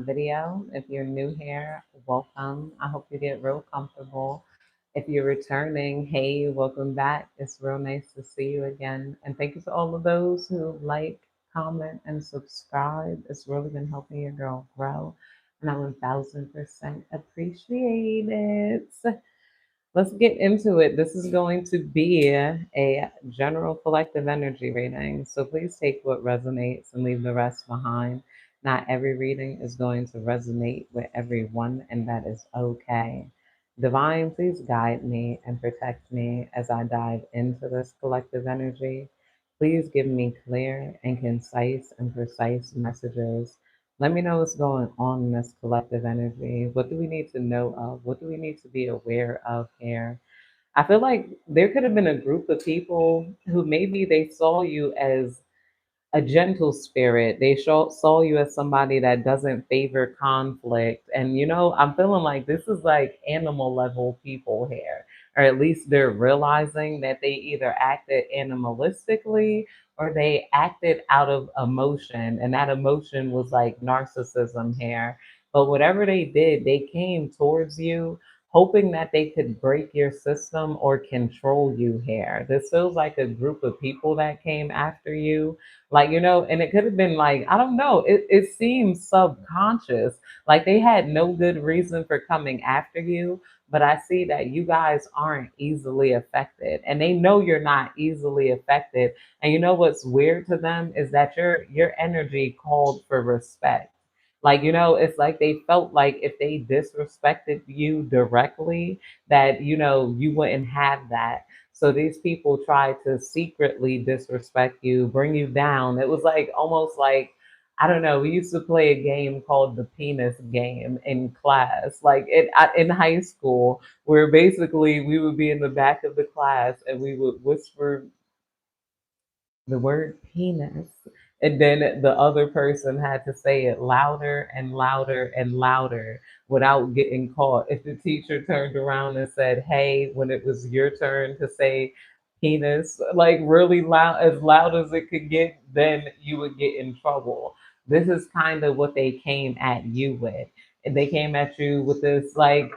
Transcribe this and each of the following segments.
video. If you're new here, welcome. I hope you get real comfortable. If you're returning, hey, welcome back. It's real nice to see you again. And thank you to all of those who like, comment, and subscribe. It's really been helping your girl grow. And I 1000% appreciate it. Let's get into it. This is going to be a general collective energy reading. So please take what resonates and leave the rest behind. Not every reading is going to resonate with everyone, and that is okay. Divine, please guide me and protect me as I dive into this collective energy. Please give me clear and concise and precise messages. Let me know what's going on in this collective energy. What do we need to know of? What do we need to be aware of here? I feel like there could have been a group of people who maybe they saw you as a gentle spirit. They saw you as somebody that doesn't favor conflict. And, I'm feeling like this is like animal level people here, or at least they're realizing that they either acted animalistically or they acted out of emotion. And that emotion was like narcissism here. But whatever they did, they came towards you hoping that they could break your system or control you here. This feels like a group of people that came after you, like, and it could have been like, I don't know, it seems subconscious, like they had no good reason for coming after you. But I see that you guys aren't easily affected, and they know you're not easily affected. And you know what's weird to them is that your energy called for respect. Like, it's like they felt like if they disrespected you directly, that, you wouldn't have that. So these people try to secretly disrespect you, bring you down. It was like almost like, I don't know. We used to play a game called the penis game in class, like in high school, where basically we would be in the back of the class and we would whisper the word penis. And then the other person had to say it louder and louder and louder without getting caught. If the teacher turned around and said, hey, when it was your turn to say penis, like really loud, as loud as it could get, then you would get in trouble. This is kind of what they came at you with. And they came at you with this like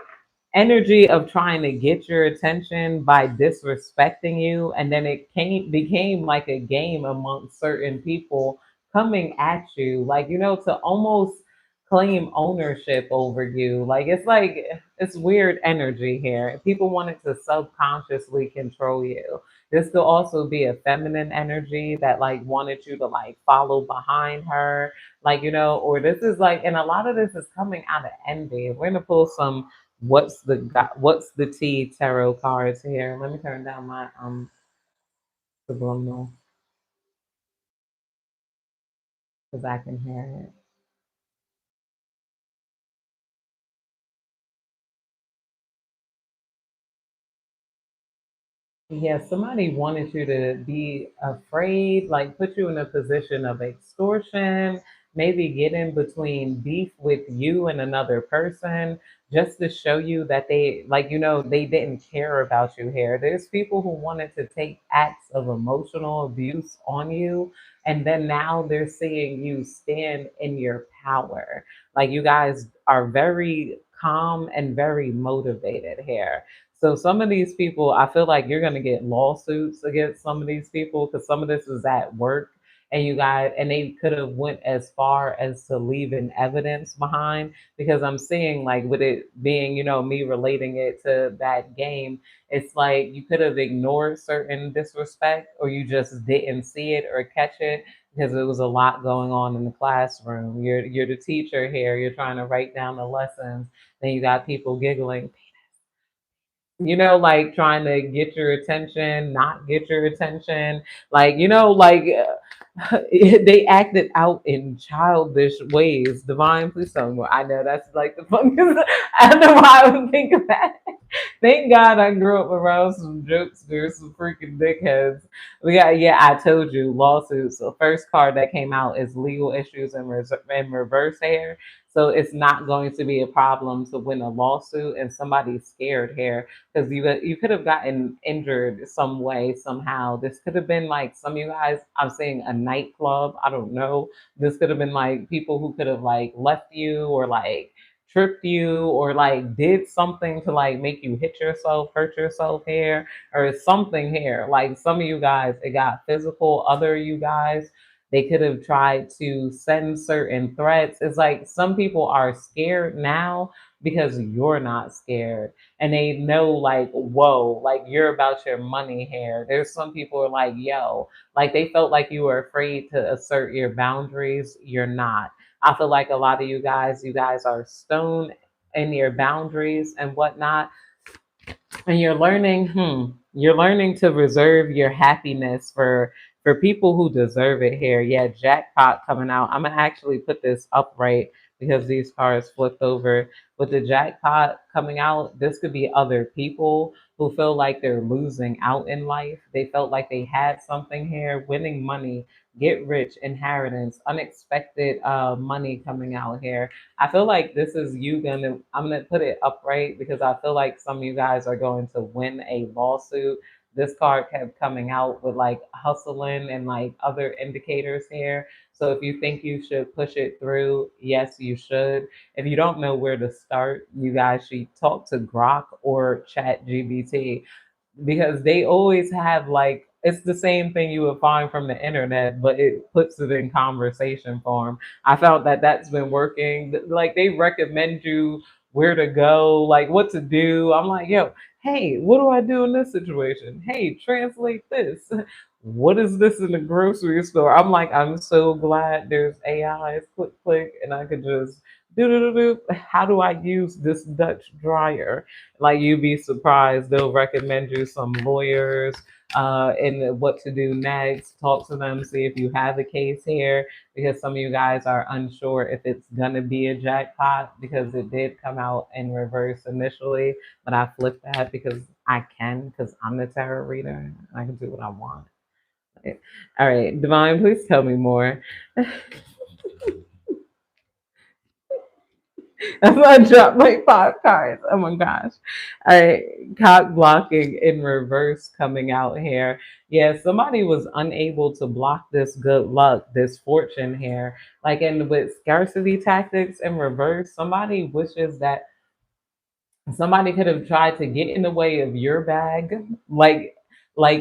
energy of trying to get your attention by disrespecting you, and then it became like a game amongst certain people coming at you, like, to almost claim ownership over you. Like it's weird energy here. People wanted to subconsciously control you. This could also be a feminine energy that like wanted you to like follow behind her, like, or this is like, and a lot of this is coming out of envy. We're gonna pull some what's the T tarot cards here. Let me turn down my subliminal because I can hear it. Yeah, somebody wanted you to be afraid, like put you in a position of extortion, maybe get in between beef with you and another person just to show you that they, like, they didn't care about you here. There's people who wanted to take acts of emotional abuse on you, and then now they're seeing you stand in your power. Like, you guys are very calm and very motivated here. So some of these people, I feel like you're going to get lawsuits against some of these people because some of this is at work, and you guys, and they could have went as far as to leaving evidence behind, because I'm seeing like with it being, me relating it to that game, it's like you could have ignored certain disrespect, or you just didn't see it or catch it because there was a lot going on in the classroom. You're the teacher here. You're trying to write down the lessons. Then you got people giggling, like trying to get your attention, not get your attention. Like, like they acted out in childish ways. Divine, please tell me more. I know that's like the funniest. I don't know why I would think of that. Thank God I grew up around some jokesters, some freaking dickheads. We got, yeah, I told you, lawsuits. The first card that came out is legal issues in reverse here. So it's not going to be a problem to win a lawsuit, and somebody's scared here because you could have gotten injured some way somehow. This could have been like some of you guys. I'm saying a nightclub. I don't know. This could have been like people who could have like left you or like tripped you or like did something to like make you hit yourself, hurt yourself here, or something here. Like some of you guys, it got physical. Other you guys, they could have tried to send certain threats. It's like some people are scared now because you're not scared. And they know, like, whoa, like you're about your money here. There's some people who are like, yo, like they felt like you were afraid to assert your boundaries. You're not. I feel like a lot of you guys are stone in your boundaries and whatnot, and you're learning to reserve your happiness for people who deserve it here. Yeah, jackpot coming out. I'm gonna actually put this upright because these cards flipped over. With the jackpot coming out, this could be other people who feel like they're losing out in life. They felt like they had something here, winning money, get rich, inheritance, unexpected money coming out here. I feel like this is you gonna, I'm gonna put it upright because I feel like some of you guys are going to win a lawsuit. This card kept coming out with like hustling and like other indicators here. So if you think you should push it through, yes, you should. If you don't know where to start, you guys should talk to Grok or Chat GBT because they always have like it's the same thing you would find from the internet, but it puts it in conversation form. I found that that's been working. Like they recommend you where to go, like what to do. I'm like, yo, hey, what do I do in this situation? Hey, translate this. What is this in the grocery store? I'm like, I'm so glad there's AI. Click, click, and I could just do do do do. How do I use this Dutch dryer? Like you'd be surprised. They'll recommend you some lawyers and what to do next. Talk to them, see if you have a case here, because some of you guys are unsure if it's gonna be a jackpot because it did come out in reverse initially, but I flipped that because I can, because I'm the tarot reader and I can do what I want. All right, Divine, please tell me more. I dropped like 5 cards. Oh my gosh. All right. Cock blocking in reverse coming out here. Yeah, somebody was unable to block this good luck, this fortune here. Like in with scarcity tactics in reverse, somebody wishes that somebody could have tried to get in the way of your bag, like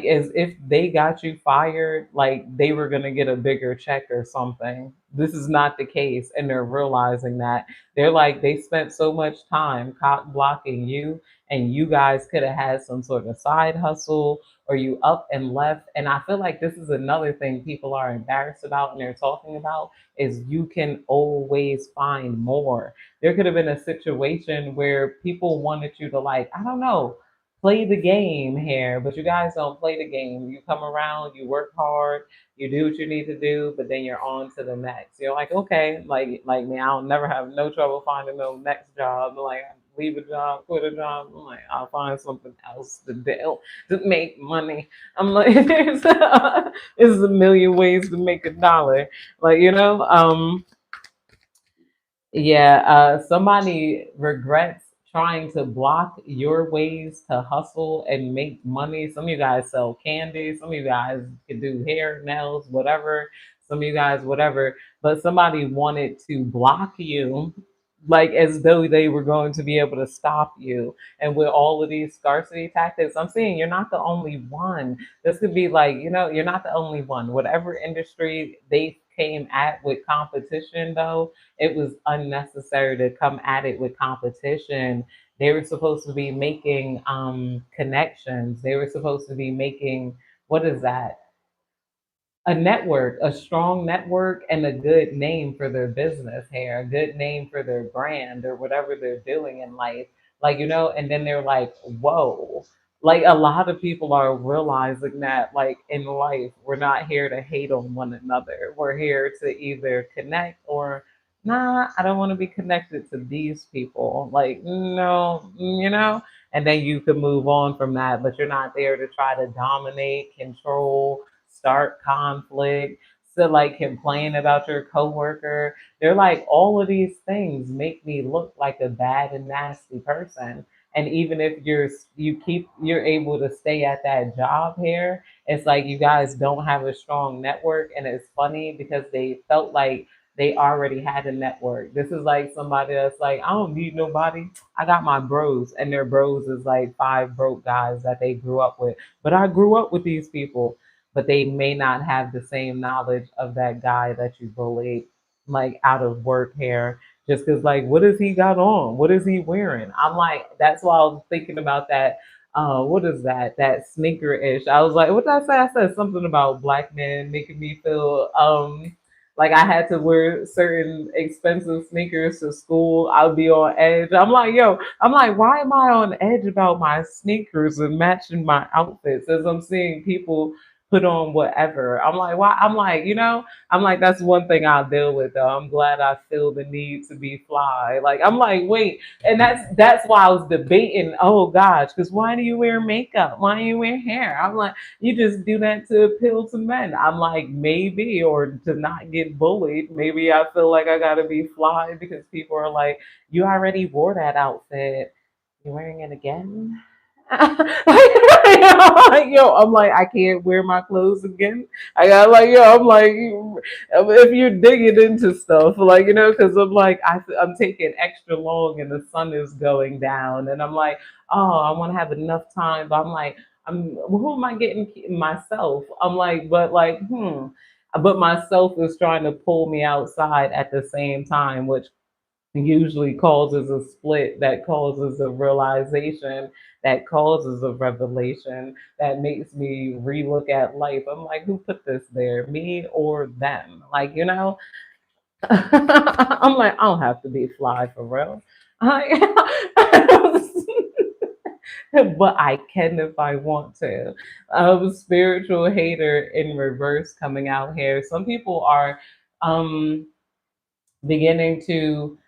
as if they got you fired, like they were going to get a bigger check or something. This is not the case, and they're realizing that. They're like they spent so much time cock blocking you, and you guys could have had some sort of side hustle, or you up and left. And I feel like this is another thing people are embarrassed about and they're talking about, is you can always find more. There could have been a situation where people wanted you to, like, I don't know, play the game here, but you guys don't play the game. You come around, you work hard, you do what you need to do, but then you're on to the next. You're like, okay, like me, I'll never have no trouble finding no next job. Like leave a job, quit a job. I'm like, I'll find something else to do to make money. I'm like, there's a million ways to make a dollar. Like, yeah, somebody regrets trying to block your ways to hustle and make money. Some of you guys sell candy, some of you guys can do hair, nails, whatever. Some of you guys, whatever. But somebody wanted to block you, like as though they were going to be able to stop you. And with all of these scarcity tactics, I'm saying you're not the only one. This could be like, you're not the only one. Whatever industry they came at with competition, though, it was unnecessary to come at it with competition. They were supposed to be making connections. They were supposed to be making, what is that? A network, a strong network, and a good name for their business here, a good name for their brand or whatever they're doing in life. Like, and then they're like, whoa. Like a lot of people are realizing that, like in life, we're not here to hate on one another. We're here to either connect or, nah, I don't want to be connected to these people. Like, no, and then you can move on from that, but you're not there to try to dominate, control, start conflict, to like complain about your coworker. They're like, all of these things make me look like a bad and nasty person. And even if you're able to stay at that job here, it's like you guys don't have a strong network. And it's funny because they felt like they already had a network. This is like somebody that's like, I don't need nobody. I got my bros, and their bros is like five broke guys that they grew up with. But I grew up with these people, but they may not have the same knowledge of that guy that you bullied, like out of work here. Just because, like, what does he got on? What is he wearing? I'm like, that's why I was thinking about that. What is that? That sneaker ish. I was like, what did I say? I said something about black men making me feel like I had to wear certain expensive sneakers to school. I'll be on edge. I'm like, yo, I'm like, why am I on edge about my sneakers and matching my outfits as I'm seeing people put on whatever? I'm like, why? I'm like, I'm like, that's one thing I'll deal with though. I'm glad I feel the need to be fly. Like, I'm like, wait, and that's why I was debating. Oh gosh, because why do you wear makeup? Why do you wear hair? I'm like, you just do that to appeal to men. I'm like, maybe, or to not get bullied. Maybe I feel like I gotta be fly because people are like, you already wore that outfit. You're wearing it again? Like, yo, I'm like, I can't wear my clothes again. I got like, yo, I'm like, if you're digging into stuff, like, because I'm like, I'm taking extra long and the sun is going down, and I'm like, oh, I want to have enough time, but I'm like, who am I getting myself? I'm like, but myself is trying to pull me outside at the same time, which usually causes a split, that causes a realization, that causes a revelation, that makes me relook at life. I'm like, who put this there, me or them? Like, I'm like, I don't have to be fly for real. But I can if I want to. Spiritual hater in reverse coming out here. Some people are um, beginning to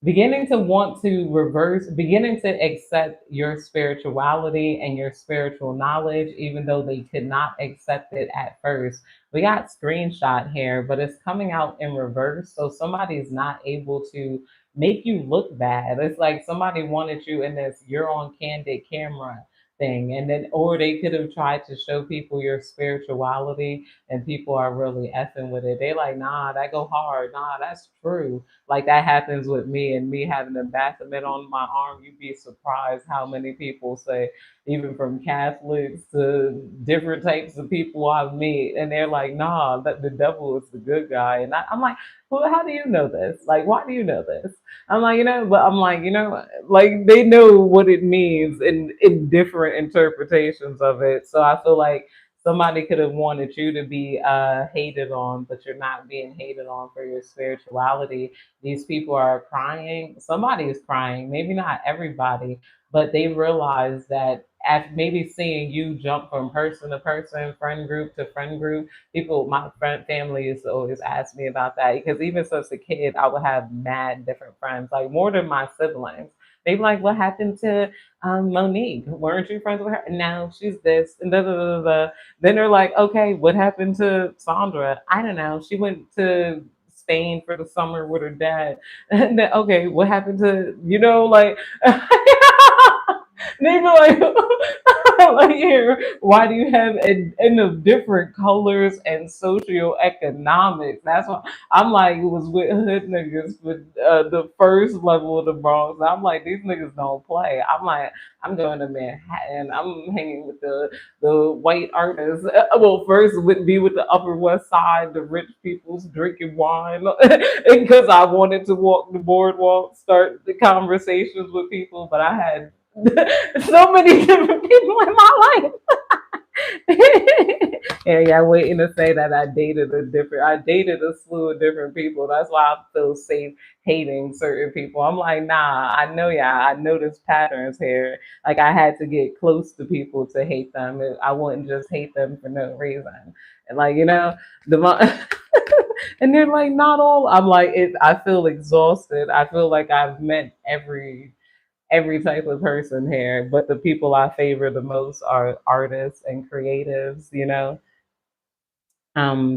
want to reverse, beginning to accept your spirituality and your spiritual knowledge, even though they could not accept it at first. We got screenshot here, but it's coming out in reverse. So somebody's not able to make you look bad. It's like somebody wanted you in this you're on candid camera thing. And then, or they could have tried to show people your spirituality and people are really effing with it. They like, nah, that go hard. Nah, that's true. Like that happens with me and me having a Baphomet on my arm. You'd be surprised how many people say, even from Catholics to different types of people I've met, and they're like, nah, that the devil is the good guy. And I'm like, well, how do you know this? Like, why do you know this? I'm like, but I'm like, like they know what it means in different interpretations of it. So I feel like somebody could have wanted you to be hated on, but you're not being hated on for your spirituality. These people are crying. Somebody is crying, maybe not everybody, but they realize that after maybe seeing you jump from person to person, friend group to friend group, my friend family used to always ask me about that because even since a kid, I would have mad different friends, like more than my siblings. They be like, what happened to Monique? Weren't you friends with her? No, she's this and da da da da. Then they're like, okay, what happened to Sandra? I don't know. She went to Spain for the summer with her dad. And then, okay, what happened to, like, they be like, like here, why do you have in of different colors and socioeconomics? That's why I'm like, it was with hood niggas with the first level of the Bronx. I'm like, these niggas don't play. I'm like, I'm going to Manhattan. I'm hanging with the white artists. Well, first would be with the Upper West Side, the rich people's drinking wine, because I wanted to walk the boardwalk, start the conversations with people, but I had so many different people in my life. Yeah, waiting to say that I dated a slew of different people. That's why I feel safe hating certain people. I'm like, nah, I know, yeah, I noticed patterns here. Like I had to get close to people to hate them. I wouldn't just hate them for no reason. And like, the and they're like, not all. I'm like, I feel exhausted. I feel like I've met every type of person here, but the people I favor the most are artists and creatives.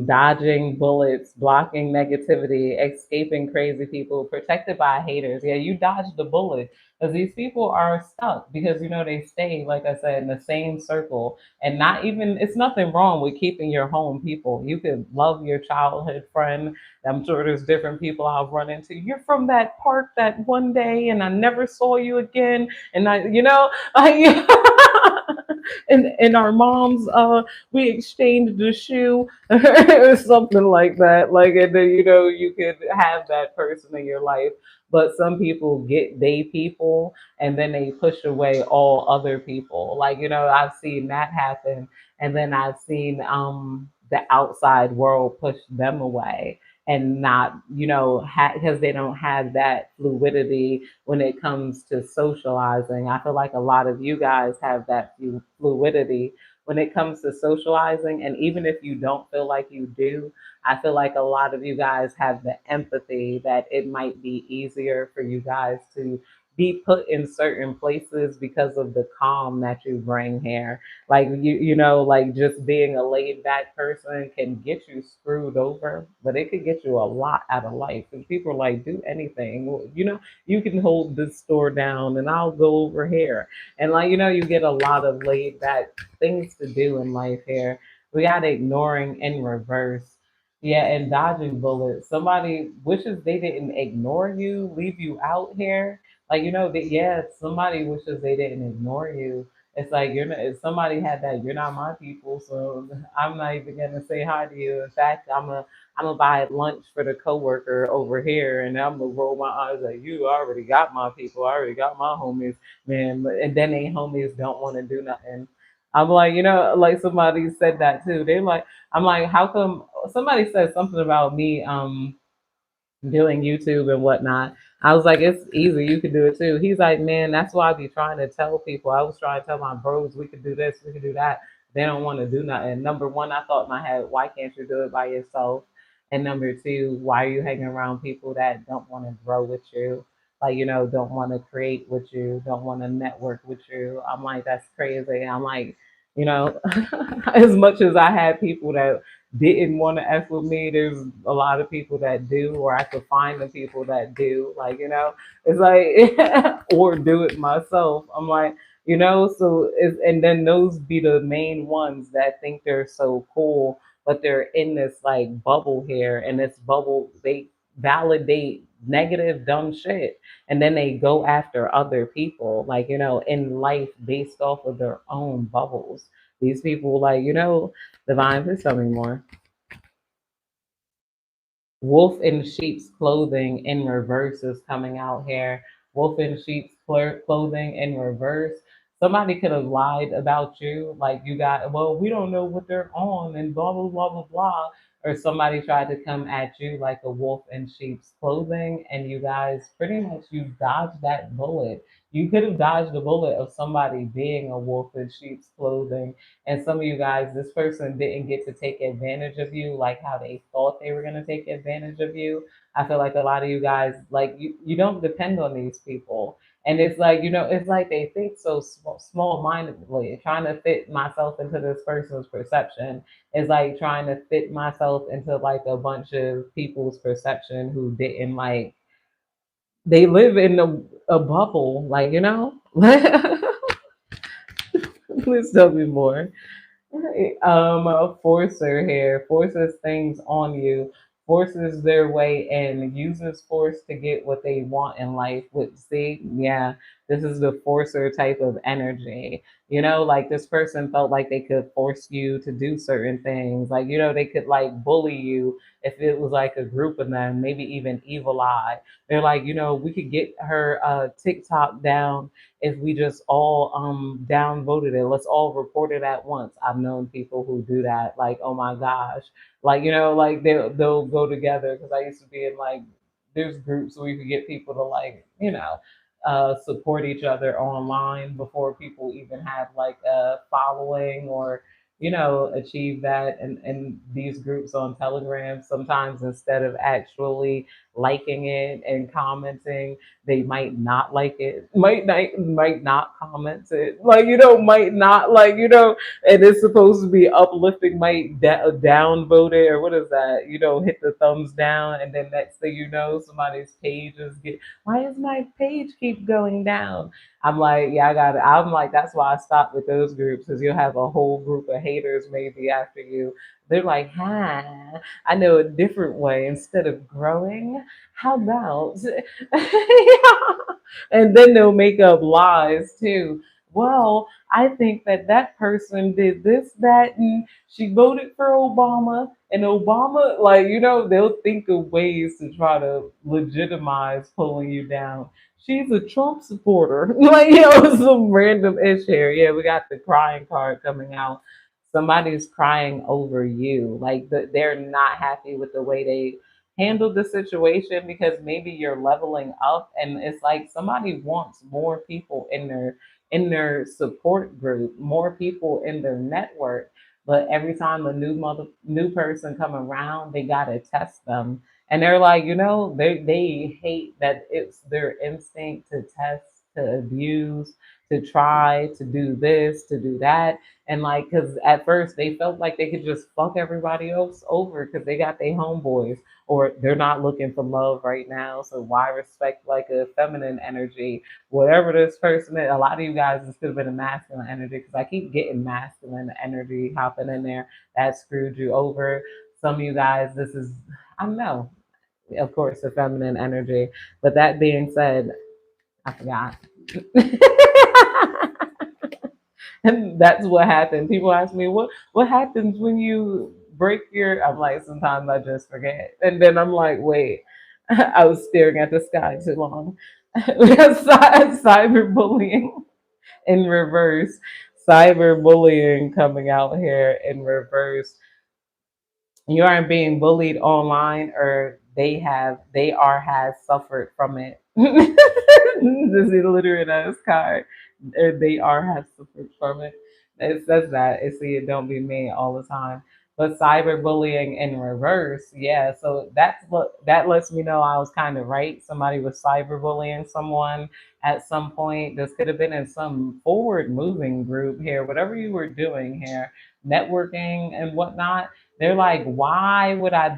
dodging bullets, blocking negativity, escaping crazy people, protected by haters. Yeah, you dodged the bullet because these people are stuck because they stay, like I said, in the same circle. And not even, it's nothing wrong with keeping your home people. You could love your childhood friend. I'm sure there's different people I've run into. You're from that park that one day, and I never saw you again. And like, and our moms, we exchanged the shoe or something like that. Like, and then you could have that person in your life. But some people get they people and then they push away all other people. Like, I've seen that happen. And then I've seen the outside world push them away and not, because they don't have that fluidity when it comes to socializing. I feel like a lot of you guys have that fluidity when it comes to socializing. And even if you don't feel like you do, I feel like a lot of you guys have the empathy that it might be easier for you guys to be put in certain places because of the calm that you bring here. Like like just being a laid back person can get you screwed over, but it could get you a lot out of life. And people are like, do anything. Well, you can hold this store down and I'll go over here. And like, you get a lot of laid back things to do in life here. We got ignoring in reverse. Yeah, and dodging bullets. Somebody wishes they didn't ignore you, leave you out here. Like, that, yeah, somebody wishes they didn't ignore you. It's like you're not, if somebody had that, you're not my people, so I'm not even gonna say hi to you. In fact, I'm gonna buy lunch for the coworker over here, and I'm gonna roll my eyes like you already got my people, I already got my homies, man. And then they homies don't want to do nothing. I'm like, like somebody said that too. They like, I'm like, how come somebody said something about me? Doing YouTube and whatnot. I was like, it's easy. You can do it too. He's like, man, that's why I be trying to tell people. I was trying to tell my bros we could do this, we could do that. They don't want to do nothing. Number one, I thought in my head, why can't you do it by yourself? And number two, why are you hanging around people that don't want to grow with you? Like, don't want to create with you, don't want to network with you. I'm like, that's crazy. I'm like, you know, as much as I had people that didn't want to F with me, there's a lot of people that do, or I could find the people that do. Like, it's like, or do it myself. I'm like, so it's, and then those be the main ones that think they're so cool, but they're in this like bubble here, and this bubble, they validate negative, dumb shit. And then they go after other people, like, in life based off of their own bubbles. These people, like, Divine, please tell me more. Wolf in sheep's clothing in reverse is coming out here. Wolf in sheep's clothing in reverse. Somebody could have lied about you, like you got, well, we don't know what they're on, and blah, blah, blah, blah, blah. Or somebody tried to come at you like a wolf in sheep's clothing, and you guys pretty much you dodged that bullet. You could have dodged the bullet of somebody being a wolf in sheep's clothing. And some of you guys, this person didn't get to take advantage of you like how they thought they were going to take advantage of you. I feel like a lot of you guys, like you don't depend on these people. And it's like, it's like they think so small mindedly. Trying to fit myself into this person's perception is like trying to fit myself into like a bunch of people's perception who didn't like, they live in a bubble, like, Please tell me more. Right. A forcer here forces things on you, forces their way in, uses force to get what they want in life. With see, yeah, this is the forcer type of energy. Like this person felt like they could force you to do certain things. Like, they could like bully you if it was like a group of them, maybe even evil eye. They're like, we could get her TikTok down if we just all downvoted it. Let's all report it at once. I've known people who do that. Like, oh my gosh, like like they'll go together because I used to be in like there's groups where you could get people to like support each other online before people even have like a following or achieve that in these groups on Telegram. Sometimes instead of actually liking it and commenting, they might not like it, might not comment it, might not and it's supposed to be uplifting, might downvote it, or what is that? Hit the thumbs down, and then next thing you know, somebody's page is get. Why is my page keep going down? I'm like, yeah, I got it. I'm like, that's why I stopped with those groups, because you'll have a whole group of haters maybe after you. They're like, huh, I know a different way. Instead of growing, how about? And then they'll make up lies too. Well, I think that that person did this, that, and she voted for Obama, and Obama, they'll think of ways to try to legitimize pulling you down. She's a Trump supporter. Some random ish here. Yeah, we got the crying card coming out. Somebody's crying over you. They're not happy with the way they handled the situation, because maybe you're leveling up, and it's like somebody wants more people in their support group, more people in their network. But every time a new person come around, they gotta test them, and they're like, they hate that it's their instinct to test, to abuse, to try to do this, to do that. And because at first they felt like they could just fuck everybody else over because they got their homeboys, or they're not looking for love right now. So why respect like a feminine energy? Whatever this person is, a lot of you guys, this could have been a masculine energy, because I keep getting masculine energy hopping in there. That screwed you over. Some of you guys, this is, I don't know, of course, the feminine energy. But that being said, I forgot. And that's what happened. People ask me, what happens when you break your, I'm like, sometimes I just forget. And then I'm like, wait, I was staring at the sky too long. Cyberbullying in reverse. Cyberbullying coming out here in reverse. You aren't being bullied online, or they are has suffered from it. This is illiterate ass card. Or they are have suffered from it. It says that. It see, it don't be me all the time. But cyberbullying in reverse, yeah. So that lets me know I was kind of right. Somebody was cyberbullying someone at some point. This could have been in some forward moving group here, whatever you were doing here, networking and whatnot. They're like, why would I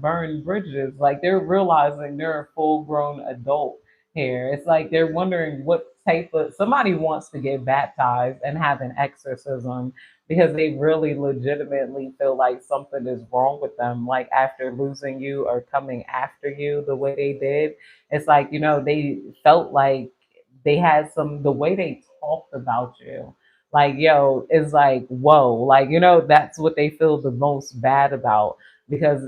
burn bridges? Like, they're realizing they're a full grown adult here. It's like they're wondering what type of, somebody wants to get baptized and have an exorcism, because they really legitimately feel like something is wrong with them. Like, after losing you or coming after you the way they did, it's like, they felt like they had the way they talked about you, like, yo, is like, whoa, like, that's what they feel the most bad about, because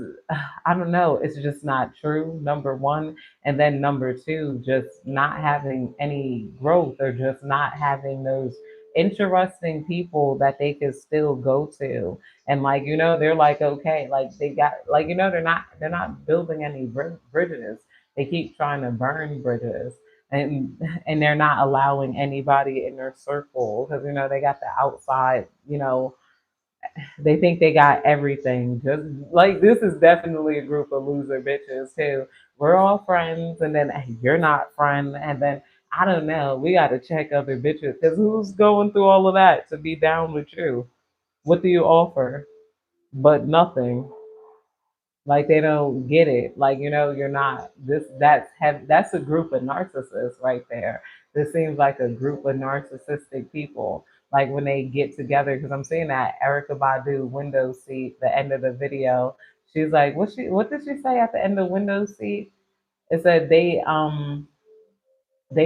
I don't know, it's just not true, number one. And then number two, just not having any growth, or just not having those interesting people that they could still go to. And they're like, okay, like they got, they're not building any bridges. They keep trying to burn bridges, and they're not allowing anybody in their circle, because they got the outside, they think they got everything. Just like, this is definitely a group of loser bitches too. We're all friends, and then hey, you're not friend, and then I don't know, we got to check other bitches, because who's going through all of that to be down with you? What do you offer? But nothing. Like, they don't get it. Like, you're not this. That's a group of narcissists right there. This seems like a group of narcissistic people. Like, when they get together, because I'm seeing that Erica Badu window seat. The end of the video, she's like, what did she say at the end of window seat? It said they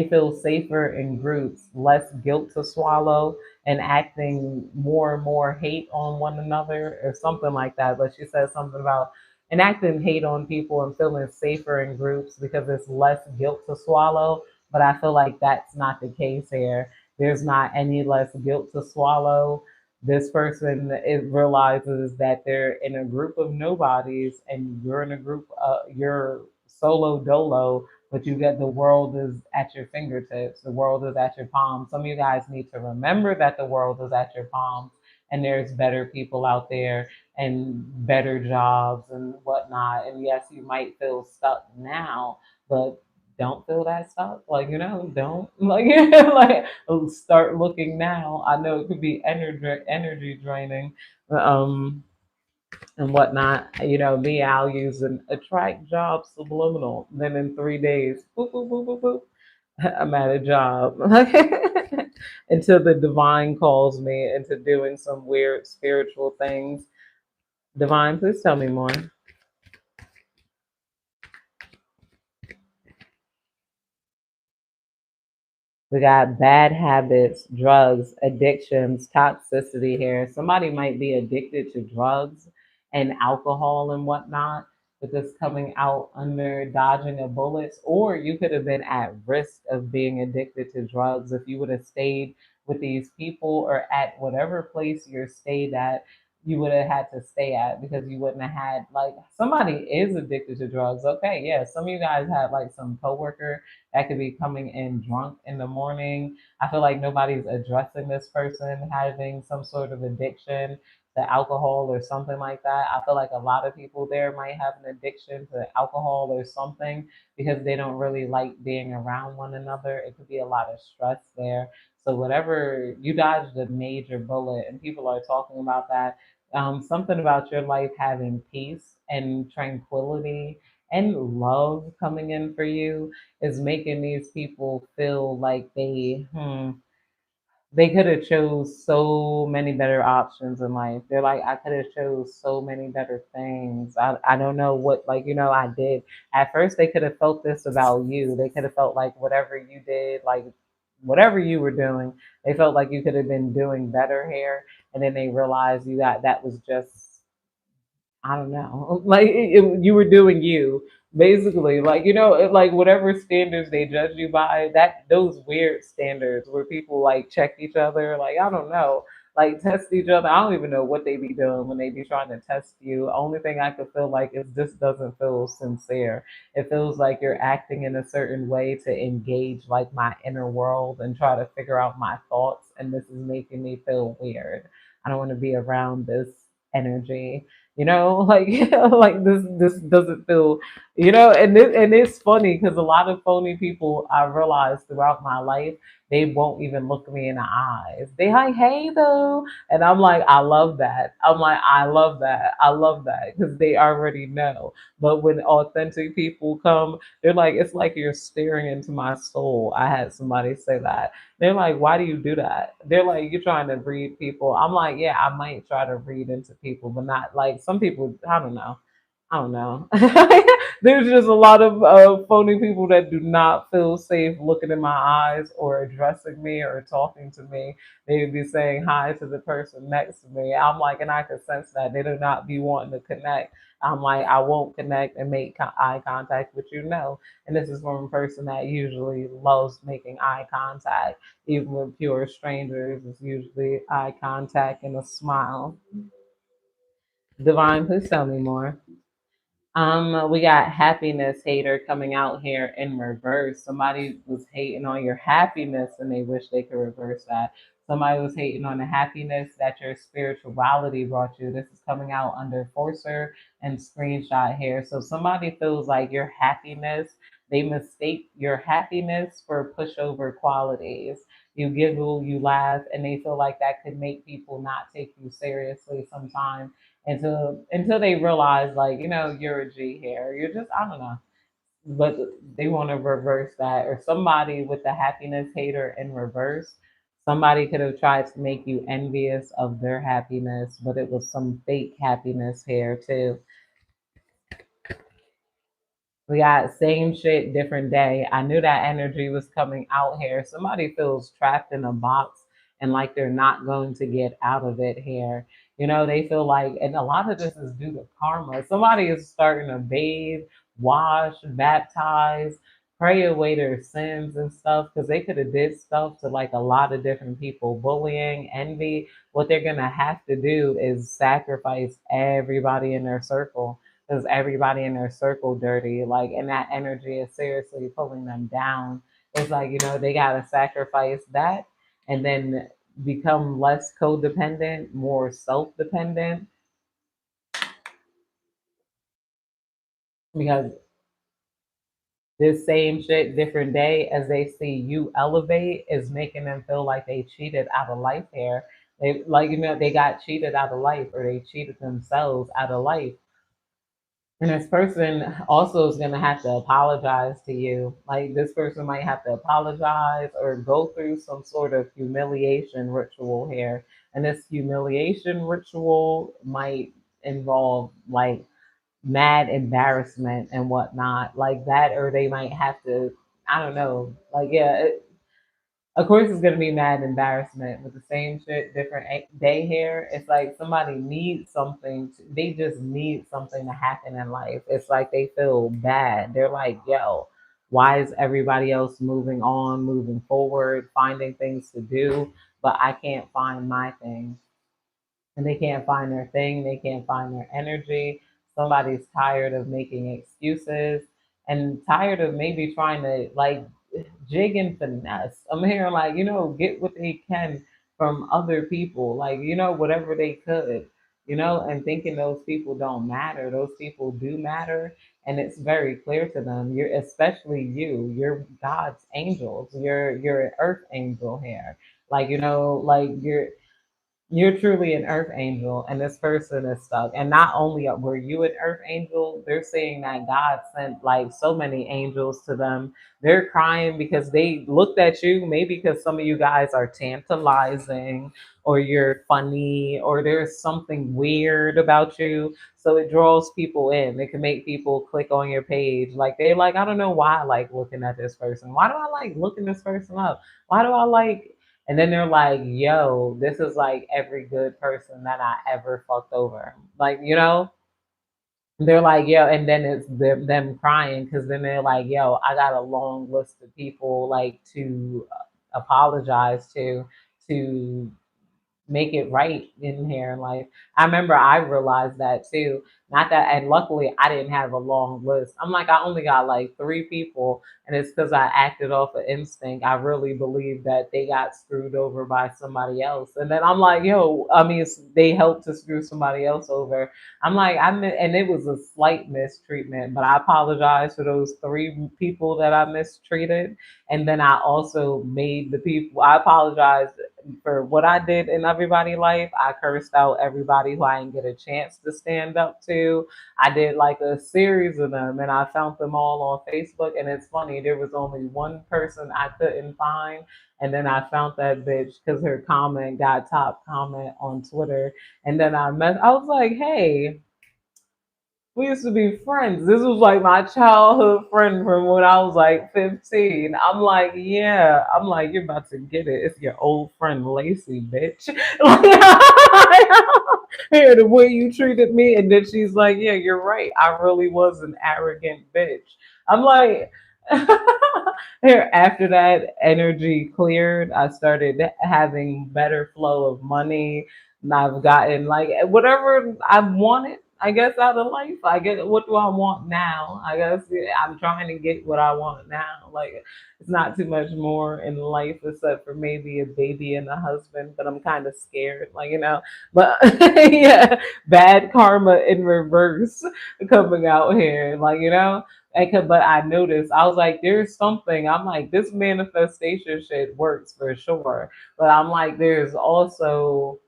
feel safer in groups, less guilt to swallow, and acting more and more hate on one another, or something like that. But she says something about enacting hate on people and feeling safer in groups because it's less guilt to swallow. But I feel like that's not the case here. There's not any less guilt to swallow. This person, it realizes that they're in a group of nobodies, and you're in a group, you're solo dolo, but you get, the world is at your fingertips, the world is at your palm. Some of you guys need to remember that the world is at your palm, and there's better people out there and better jobs and whatnot. And yes, you might feel stuck now, but don't feel that stuck. Like, don't like like start looking now. I know it could be energy draining. Um and whatnot. Me, I'll use an attract job subliminal. Then in 3 days, boop, boop, boop, boop, boop, I'm at a job. Until the divine calls me into doing some weird spiritual things. Divine, please tell me more. We got bad habits, drugs, addictions, toxicity here. Somebody might be addicted to drugs and alcohol and whatnot, but this coming out under dodging of bullets, or you could have been at risk of being addicted to drugs if you would have stayed with these people or at whatever place you're stayed at. You would have had to stay at because you wouldn't have had like somebody is addicted to drugs. Okay, yeah, some of you guys had like some coworker that could be coming in drunk in the morning. I feel like nobody's addressing this person having some sort of addiction to alcohol or something like that. I feel like a lot of people there might have an addiction to alcohol or something because they don't really like being around one another. It could be a lot of stress there. So whatever you dodged a major bullet, and people are talking about that. Something about your life having peace and tranquility and love coming in for you is making these people feel like they could have chose so many better options in life. They're like, I could have chose so many better things. I don't know what, like, I did. At first they could have felt this about you. They could have felt like whatever you did, like whatever you were doing, they felt like you could have been doing better here. And then they realized that was just, I don't know. Like you were doing you, basically. Like like whatever standards they judge you by, that those weird standards where people like check each other. Like I don't know, like test each other. I don't even know what they be doing when they be trying to test you. Only thing I could feel like is this doesn't feel sincere. It feels like you're acting in a certain way to engage like my inner world and try to figure out my thoughts, and this is making me feel weird. I don't want to be around this energy, like like this doesn't feel, and it's funny because a lot of phony people I realized throughout my life, they won't even look me in the eyes. They like, hey though, and I'm like, I love that. I'm like, I love that. I love that because they already know. But when authentic people come, they're like, it's like you're staring into my soul. I had somebody say that. They're like, why do you do that? They're like, you're trying to read people. I'm like, yeah, I might try to read into people, but not like some people. I don't know. I don't know. There's just a lot of phony people that do not feel safe looking in my eyes or addressing me or talking to me. They would be saying hi to the person next to me. I'm like, and I can sense that they do not be wanting to connect. I'm like, I won't connect and make eye contact with you. No. And this is from a person that usually loves making eye contact. Even with pure strangers, it's usually eye contact and a smile. Divine, please tell me more. We got happiness hater coming out here in reverse. Somebody was hating on your happiness and they wish they could reverse that. Somebody was hating on the happiness that your spirituality brought you. This is coming out under forcer and screenshot here. So somebody feels like your happiness, they mistake your happiness for pushover qualities. You giggle, you laugh, and they feel like that could make people not take you seriously sometimes until they realize like you're a G here. You're just, I don't know, but they want to reverse that, or somebody with the happiness hater in reverse. Somebody could have tried to make you envious of their happiness, but it was some fake happiness here too. We got same shit, different day. I knew that energy was coming out here. Somebody feels trapped in a box and like they're not going to get out of it here. They feel like, and a lot of this is due to karma. Somebody is starting to bathe, wash, baptize, pray away their sins and stuff because they could have did stuff to like a lot of different people. Bullying, envy. What they're gonna have to do is sacrifice everybody in their circle because everybody in their circle dirty, like, and that energy is seriously pulling them down. It's like, they gotta sacrifice that, and then become less codependent, more self-dependent, because this same shit, different day, as they see you elevate, is making them feel like they cheated out of life here. They like, they got cheated out of life, or they cheated themselves out of life. And this person also is going to have to apologize to you. Like, this person might have to apologize or go through some sort of humiliation ritual here. And this humiliation ritual might involve like mad embarrassment and whatnot, like that, or they might have to, I don't know, like, yeah, of course it's gonna be mad embarrassment with the same shit, different day here. It's like somebody needs something. They just need something to happen in life. It's like they feel bad. They're like, yo, why is everybody else moving on, moving forward, finding things to do, but I can't find my thing? And they can't find their thing, they can't find their energy. Somebody's tired of making excuses and tired of maybe trying to like jig and finesse. I'm here like, get what they can from other people, like, whatever they could, and thinking those people don't matter. Those people do matter. And it's very clear to them. You're, especially you're God's angels. You're an earth angel here. Like, like you're truly an earth angel, and this person is stuck. And not only were you an earth angel, they're saying that God sent like so many angels to them. They're crying because they looked at you, maybe because some of you guys are tantalizing, or you're funny, or there's something weird about you. So it draws people in. It can make people click on your page. Like, they're like, I don't know why I like looking at this person. Why do I like looking this person up? Why do I like, and then they're like, yo, this is like every good person that I ever fucked over. Like, they're like, yo, and then it's them crying, because then they're like, yo, I got a long list of people like to apologize to make it right in here in life. I remember I realized that too. Not that, and luckily I didn't have a long list. I'm like, I only got like three people, and it's because I acted off of instinct. I really believe that they got screwed over by somebody else, and then I'm like, yo, I mean, they helped to screw somebody else over. I'm like, and it was a slight mistreatment, but I apologize for those three people that I mistreated, and then I also made the people. I apologized for what I did in everybody's life. I cursed out everybody who I didn't get a chance to stand up to. I did like a series of them, and I found them all on Facebook. And it's funny, there was only one person I couldn't find. And then I found that bitch because her comment got top comment on Twitter. And then I was like, hey, we used to be friends. This was like my childhood friend from when I was like 15. I'm like, yeah. I'm like, you're about to get it. It's your old friend Lacey, bitch. Like, here, the way you treated me. And then she's like, yeah, you're right. I really was an arrogant bitch. I'm like, here, after that energy cleared, I started having better flow of money. And I've gotten like whatever I wanted, I guess, out of life. I get, what do I want now? I guess, yeah, I'm trying to get what I want now. Like, it's not too much more in life except for maybe a baby and a husband, but I'm kind of scared, like, But yeah, bad karma in reverse coming out here, like, but I noticed, I was like, there's something. I'm like, this manifestation shit works for sure. But I'm like, there's also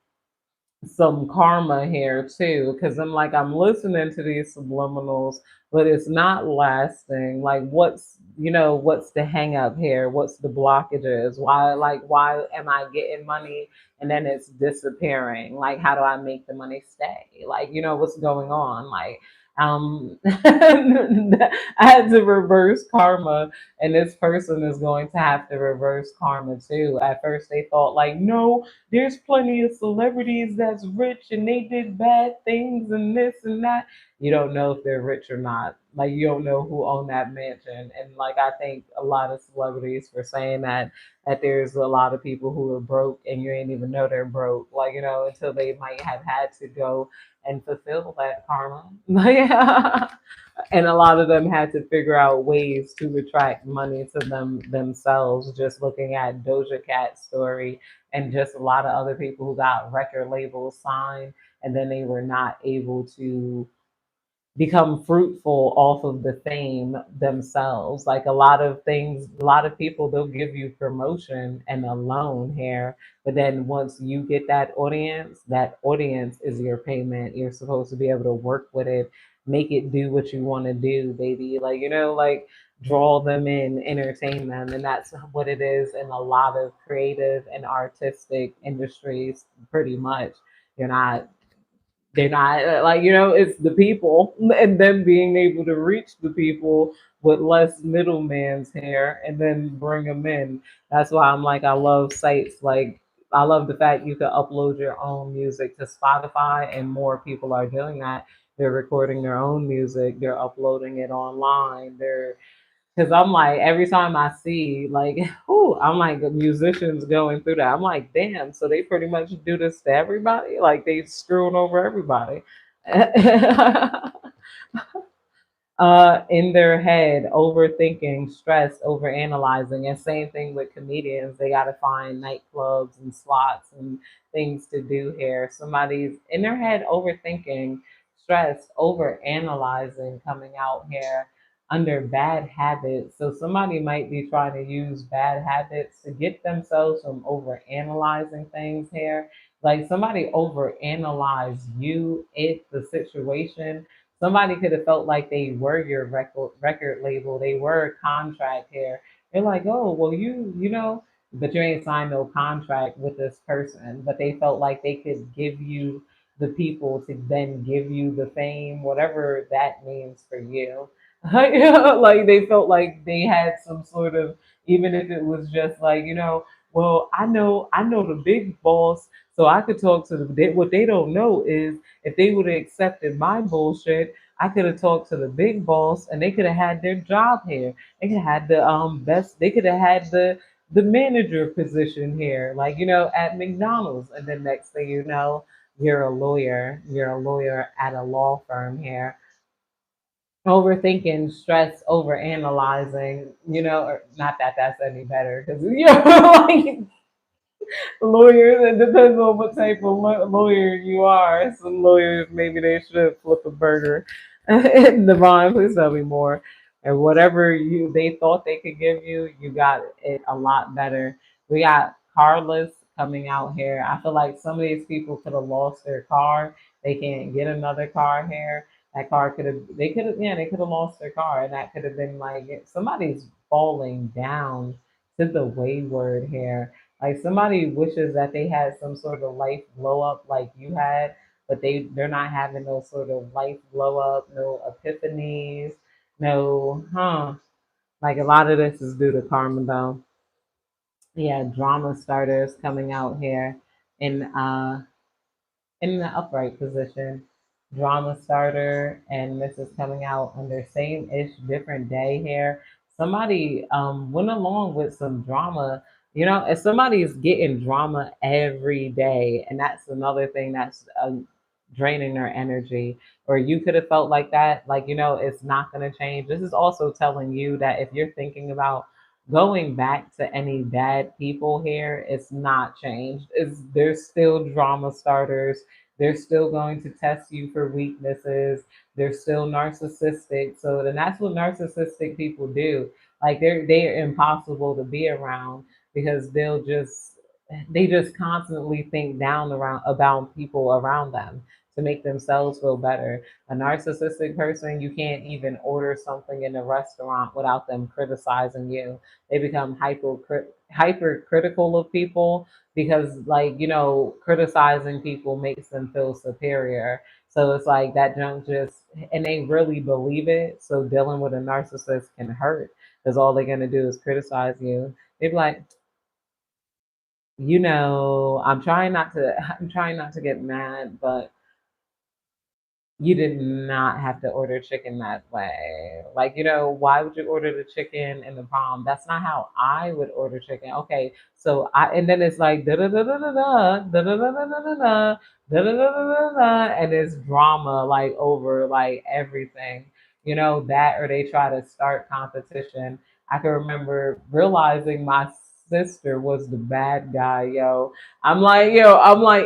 some karma here too, because I'm listening to these subliminals, but it's not lasting. Like, what's the hang up here? What's the blockages? Why am I getting money and then it's disappearing? Like, how do I make the money stay? Like, what's going on? Like, I had to reverse karma, and this person is going to have to reverse karma too. At first they thought like, no, there's plenty of celebrities that's rich and they did bad things and this and that. You don't know if they're rich or not. Like, you don't know who owned that mansion. And like, I think a lot of celebrities were saying that there's a lot of people who are broke and you ain't even know they're broke. Like, until they might have had to go and fulfill that karma. And a lot of them had to figure out ways to attract money to themselves. Just looking at Doja Cat's story and just a lot of other people who got record labels signed and then they were not able to become fruitful off of the fame themselves. Like a lot of things, a lot of people, they'll give you promotion and a loan here, but then once you get that audience is your payment. You're supposed to be able to work with it, make it do what you want to do, baby. Like, like draw them in, entertain them. And that's what it is in a lot of creative and artistic industries, pretty much. You're not they're not like, it's the people and then being able to reach the people with less middleman's hair and then bring them in. That's why I'm like, I love sites like, I love the fact you can upload your own music to Spotify and more people are doing that. They're recording their own music, they're uploading it online, they're because I'm like, every time I see, like, who, I'm like, musicians going through that. I'm like, damn, so they pretty much do this to everybody? Like, they screwing over everybody. In their head, overthinking, stress, overanalyzing, and same thing with comedians. They got to find nightclubs and slots and things to do here. Somebody's in their head, overthinking, stress, overanalyzing, coming out here under bad habits. So somebody might be trying to use bad habits to get themselves from overanalyzing things here. Like somebody overanalyze you, the situation. Somebody could have felt like they were your record label, they were a contract here. They're like, oh, well, but you ain't signed no contract with this person. But they felt like they could give you the people to then give you the fame, whatever that means for you. Like they felt like they had some sort of, even if it was just like, well, I know the big boss, so I could talk to them. What they don't know is if they would have accepted my bullshit, I could have talked to the big boss and they could have had their job here. They could have had the best, they could have had the manager position here, like, at McDonald's. And then next thing you know, you're a lawyer. You're a lawyer at a law firm here. Overthinking, stress, over analyzing, or not that that's any better because like lawyers, it depends on what type of lawyer you are. Some lawyers, maybe they should flip a burger. Devon, please tell me more. And whatever they thought they could give you, you got it a lot better. We got carless coming out here. I feel like some of these people could have lost their car. They can't get another car here. That car they could have lost their car, and that could have been like somebody's falling down to the wayward here. Like somebody wishes that they had some sort of life blow up like you had, but they're not having no sort of life blow up, no epiphanies, no, Like a lot of this is due to karma though. Yeah, drama starters coming out here in the upright position. Drama starter, and this is coming out under same ish, different day here. Somebody went along with some drama. If somebody's getting drama every day, and that's another thing that's draining their energy, or you could have felt like that, like, it's not going to change. This is also telling you that if you're thinking about going back to any bad people here, it's not changed. There's still drama starters, they're still going to test you for weaknesses. They're still narcissistic. So then that's what narcissistic people do. Like they're impossible to be around because they just constantly think down around about people around them to make themselves feel better. A narcissistic person, you can't even order something in a restaurant without them criticizing you. They become hyper critical of people because, like, criticizing people makes them feel superior. So it's like that junk just, and they really believe it. So dealing with a narcissist can hurt because all they're gonna do is criticize you. They be like, I'm trying not to I'm trying not to get mad, but You did not have to order chicken that way. Like, why would you order the chicken in the palm? That's not how I would order chicken. Okay, so and then it's like da da da da da da da da da da da da da da da da da, and it's drama like over like everything. That or they try to start competition. I can remember realizing my sister was the bad guy, yo. I'm like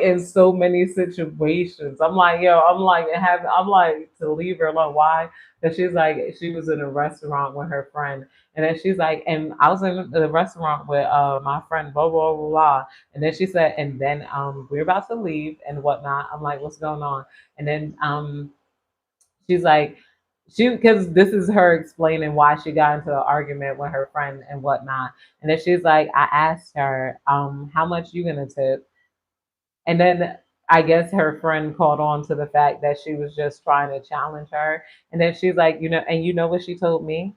in so many situations. I'm like to leave her alone. Why? Because she's like, she was in a restaurant with her friend, and then she's like, and I was in the restaurant with my friend, blah blah blah blah. And then she said, and then we're about to leave and whatnot. I'm like, what's going on? And then she's like, because this is her explaining why she got into an argument with her friend and whatnot. And then she's like, I asked her, how much you gonna tip? And then I guess her friend caught on to the fact that she was just trying to challenge her. And then she's like, and you know what she told me?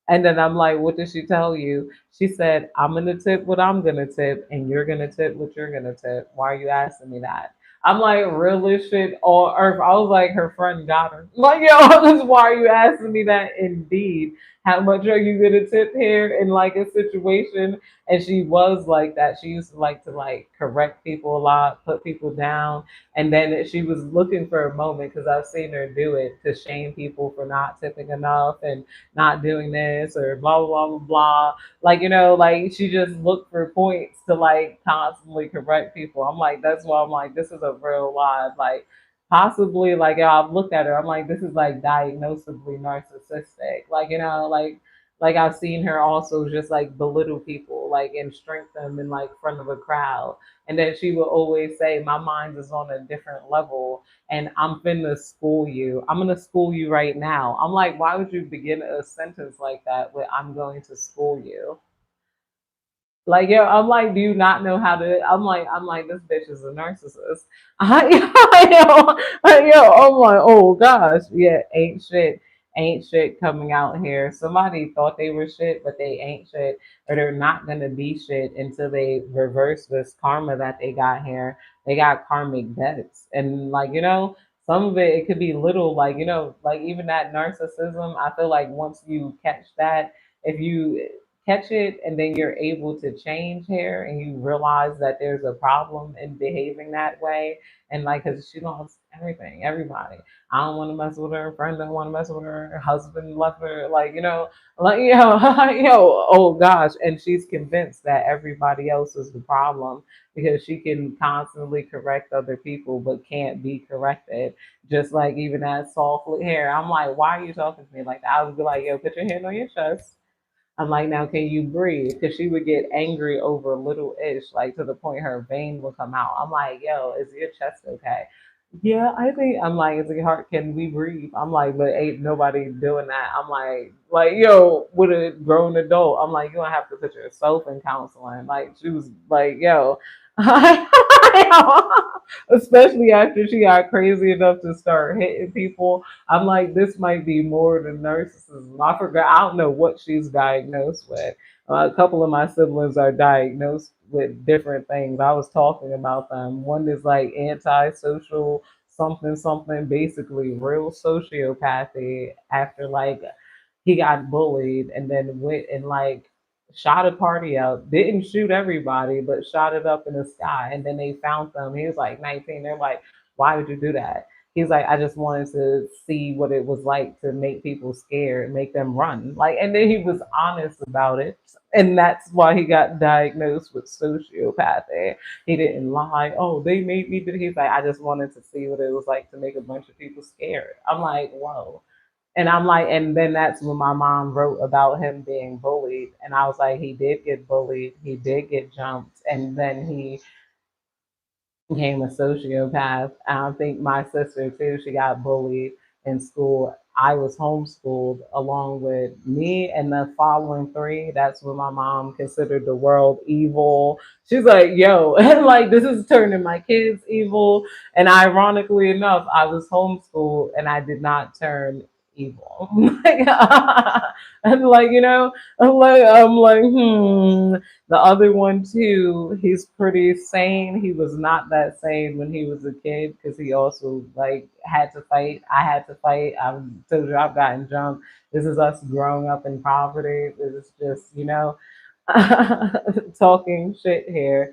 And then I'm like, what did she tell you? She said, I'm going to tip what I'm going to tip, and you're going to tip what you're going to tip. Why are you asking me that? I'm like, real as shit on earth. I was like, her friend got her. Like, yo, why are you asking me that? Indeed. How much are you going to tip here in like a situation? And she was like that. She used to like correct people a lot, put people down. And then she was looking for a moment because I've seen her do it to shame people for not tipping enough and not doing this or blah blah blah blah blah. Like, like she just looked for points to like constantly correct people. I'm like, that's why I'm like, this is a real lie. Like possibly like I've looked at her, I'm like, this is like diagnosably narcissistic. Like, like I've seen her also just like belittle people, like and shrink them in like front of a crowd. And then she would always say, my mind is on a different level and I'm finna school you. I'm gonna school you right now. I'm like, why would you begin a sentence like that with I'm going to school you? Like, yo, I'm like, do you not know how to? I'm like, this bitch is a narcissist. I'm like, oh gosh, yeah, ain't shit coming out here. Somebody thought they were shit, but they ain't shit, or they're not gonna be shit until they reverse this karma that they got here. They got karmic debts, and like, some of it could be little, like like even that narcissism. I feel like once you catch that, if you catch it and then you're able to change here and you realize that there's a problem in behaving that way and like because she lost everything, everybody. I don't want to mess with her friend, don't want to mess with her husband left her, like like oh gosh. And she's convinced that everybody else is the problem because she can constantly correct other people but can't be corrected. Just like even that soft hair, I'm like, why are you talking to me like that? I would be like, yo, put your hand on your chest. I'm like, now can you breathe? Because she would get angry over little ish, like to the point her vein would come out. I'm like, yo, is your chest okay? Yeah, I think I'm like, is it hard? Can we breathe? I'm like, but ain't nobody doing that. I'm like, yo, with a grown adult, I'm like, you don't have to put yourself in counseling. Like, she was like, yo, especially after she got crazy enough to start hitting people. I'm like, this might be more than narcissism. I forgot. I don't know what she's diagnosed with. A couple of my siblings are diagnosed with different things. I was talking about them. One is like antisocial something something, basically real sociopathy. After like he got bullied and then went and like shot a party up. Didn't shoot everybody, but shot it up in the sky. And then they found them. He was like 19. They're like, why would you do that? He's like, I just wanted to see what it was like to make people scared, make them run. Like, and then he was honest about it. And that's why he got diagnosed with sociopathy. He didn't lie. Oh, they made me do. He's like, I just wanted to see what it was like to make a bunch of people scared. I'm like, whoa. And I'm like, and then that's when my mom wrote about him being bullied. And I was like, he did get bullied, he did get jumped, and then he became a sociopath. I think my sister too, she got bullied in school. I was homeschooled along with me and the following three. That's when my mom considered the world evil. She's like, yo, and like this is turning my kids evil. And ironically enough, I was homeschooled and I did not turn evil. Like, and like, I'm like, The other one too, he's pretty sane. He was not that sane when he was a kid because he also like had to fight. I had to fight. I told you I've gotten jumped. This is us growing up in poverty. This is just, talking shit here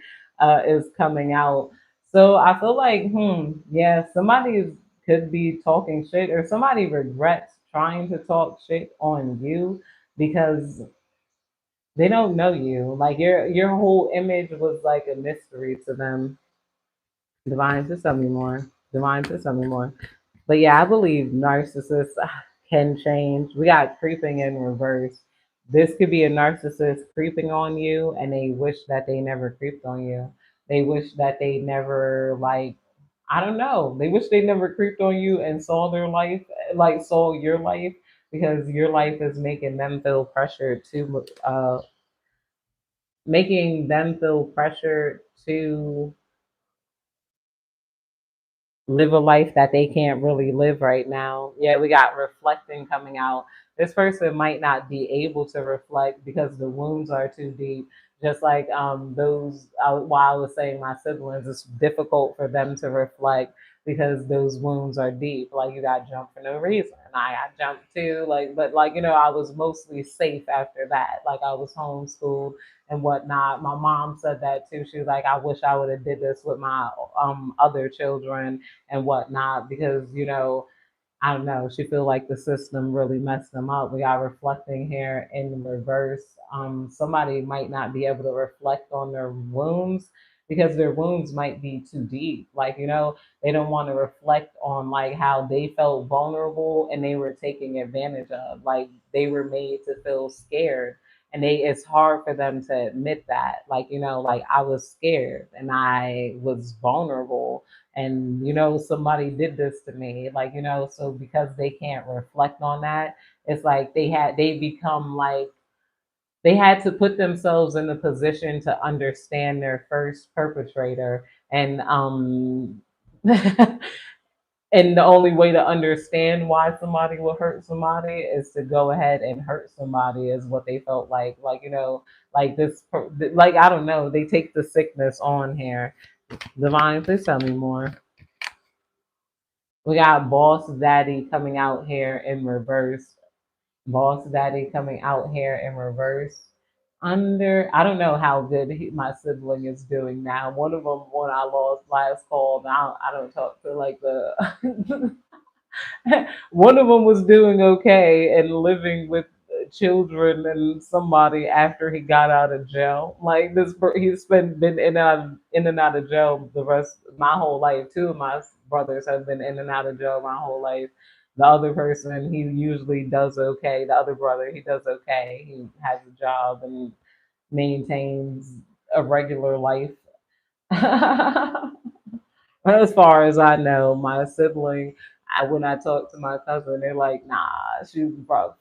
is coming out. So I feel like, yeah, could be talking shit or somebody regrets trying to talk shit on you because they don't know you. Like your whole image was like a mystery to them. Divine, just tell me more. Divine, just tell me more. But yeah, I believe narcissists can change. We got creeping in reverse. This could be a narcissist creeping on you, and they wish that they never creeped on you. They wish that they never, like, I don't know. They wish they never creeped on you and saw their life, like, saw your life, because your life is making them feel pressured to, making them feel pressured to live a life that they can't really live right now. Yeah, we got reflecting coming out. This person might not be able to reflect because the wounds are too deep. Just like those, while I was saying my siblings, it's difficult for them to reflect because those wounds are deep. Like you got jumped for no reason. I got jumped too. Like, but like I was mostly safe after that. Like I was homeschooled and whatnot. My mom said that too. She was like, I wish I would have did this with my other children and whatnot because I don't know. She feel like the system really messed them up. We got reflecting here in reverse. Somebody might not be able to reflect on their wounds because their wounds might be too deep. Like, they don't want to reflect on like how they felt vulnerable and they were taken advantage of. Like they were made to feel scared. And it's hard for them to admit that. Like, like I was scared and I was vulnerable and somebody did this to me, like so because they can't reflect on that, it's like they become like they had to put themselves in the position to understand their first perpetrator and and the only way to understand why somebody will hurt somebody is to go ahead and hurt somebody is what they felt like like like I don't know, they take the sickness on here. Divine, please tell me more. We got Boss Daddy coming out here in reverse. Boss Daddy coming out here in reverse. I don't know how good my sibling is doing now. One of them, when I lost last call, now I don't talk to like the one of them was doing okay and living with children and somebody after he got out of jail. Like he's been in and out of jail the rest my whole life. Two of my brothers have been in and out of jail my whole life. The other person, he usually does okay. The other brother, he does okay. He has a job and maintains a regular life. As far as I know, my sibling, when I talk to my cousin, they're like, nah, she's rough.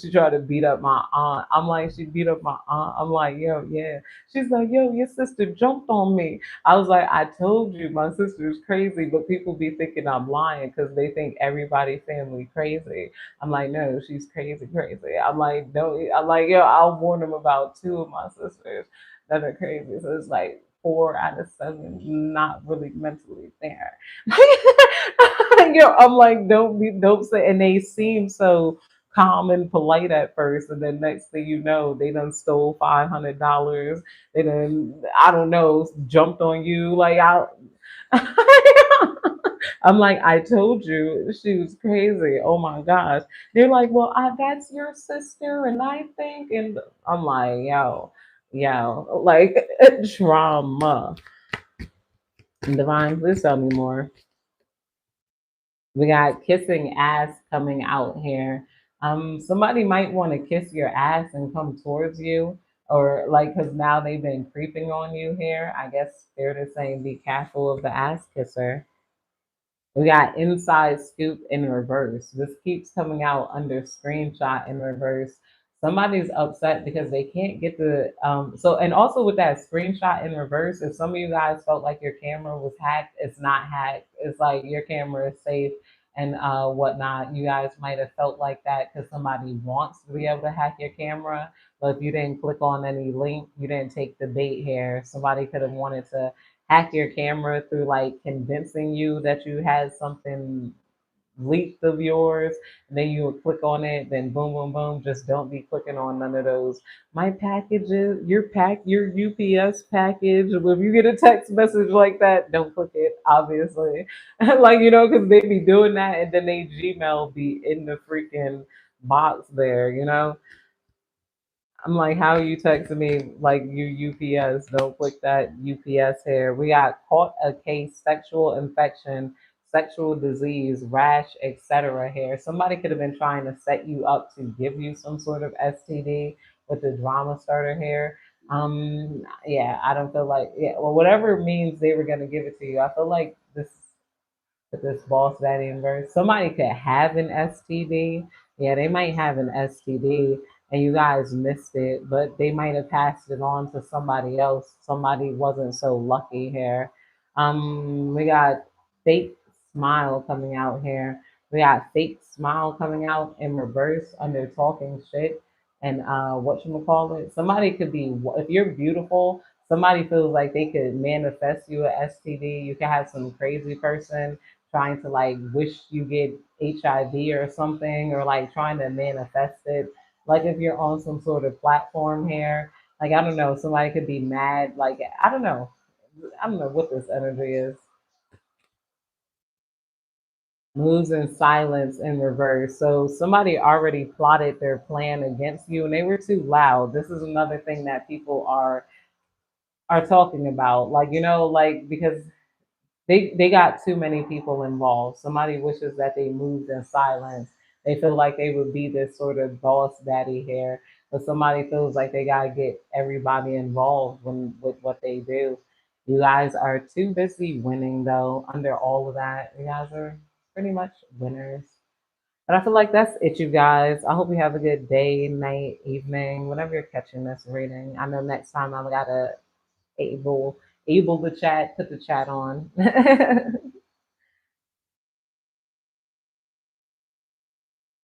She tried to beat up my aunt. I'm like, she beat up my aunt. I'm like, yo, yeah. She's like, yo, your sister jumped on me. I was like, I told you my sister's crazy, but people be thinking I'm lying because they think everybody family crazy. I'm like, no, she's crazy, crazy. I'm like, no, I'm like, yo, I'll warn them about two of my sisters that are crazy. So it's like 4 out of 7 not really mentally there. I'm like, don't say, and they seem so calm and polite at first, and then next thing you know, they done stole $500. They done, I don't know, jumped on you. Like I'm like, I told you she was crazy. Oh my gosh. They're like, well, that's your sister, and I think, and I'm like, yo, like trauma. Divine, please tell me more. We got kissing ass coming out here. Somebody might want to kiss your ass and come towards you, or like, because now they've been creeping on you here. I guess they're just saying be careful of the ass kisser. We got inside scoop in reverse. This keeps coming out under screenshot in reverse. Somebody's upset because they can't get the so and also with that screenshot in reverse, if some of you guys felt like your camera was hacked, it's not hacked. It's like your camera is safe. and whatnot. You guys might have felt like that because somebody wants to be able to hack your camera, but if you didn't click on any link, you didn't take the bait here. Somebody could have wanted to hack your camera through like convincing you that you had something leaked of yours, and then you would click on it, then boom, boom, boom. Just don't be clicking on none of those. My packages, your UPS package. If you get a text message like that, don't click it, obviously. Like, because they be doing that, and then they Gmail be in the freaking box there, I'm like, how you texting me like you UPS? Don't click that UPS here. We got caught a case, sexual infection, sexual disease, rash, etc. here. Somebody could have been trying to set you up to give you some sort of STD with the drama starter here. Yeah, I don't feel like well, whatever means they were gonna give it to you. I feel like this boss daddy and verse. Somebody could have an STD. Yeah, they might have an STD and you guys missed it, but they might have passed it on to somebody else. Somebody wasn't so lucky here. We got fake smile coming out here. We got fake smile coming out in reverse under talking shit. And what you call it? Somebody could be if you're beautiful. Somebody feels like they could manifest you a STD. You could have some crazy person trying to like wish you get HIV or something, or like trying to manifest it. Like if you're on some sort of platform here, like I don't know, somebody could be mad. Like I don't know what this energy is. Moves in silence in reverse. So somebody already plotted their plan against you, and they were too loud. This is another thing that people are talking about. Like like because they got too many people involved. Somebody wishes that they moved in silence. They feel like they would be this sort of boss daddy here, but somebody feels like they gotta get everybody involved with what they do. You guys are too busy winning though. Under all of that, you guys are pretty much winners. But I feel like that's it, you guys. I hope you have a good day, night, evening, whenever you're catching this reading. I know next time I'm gotta able able to chat, put the chat on.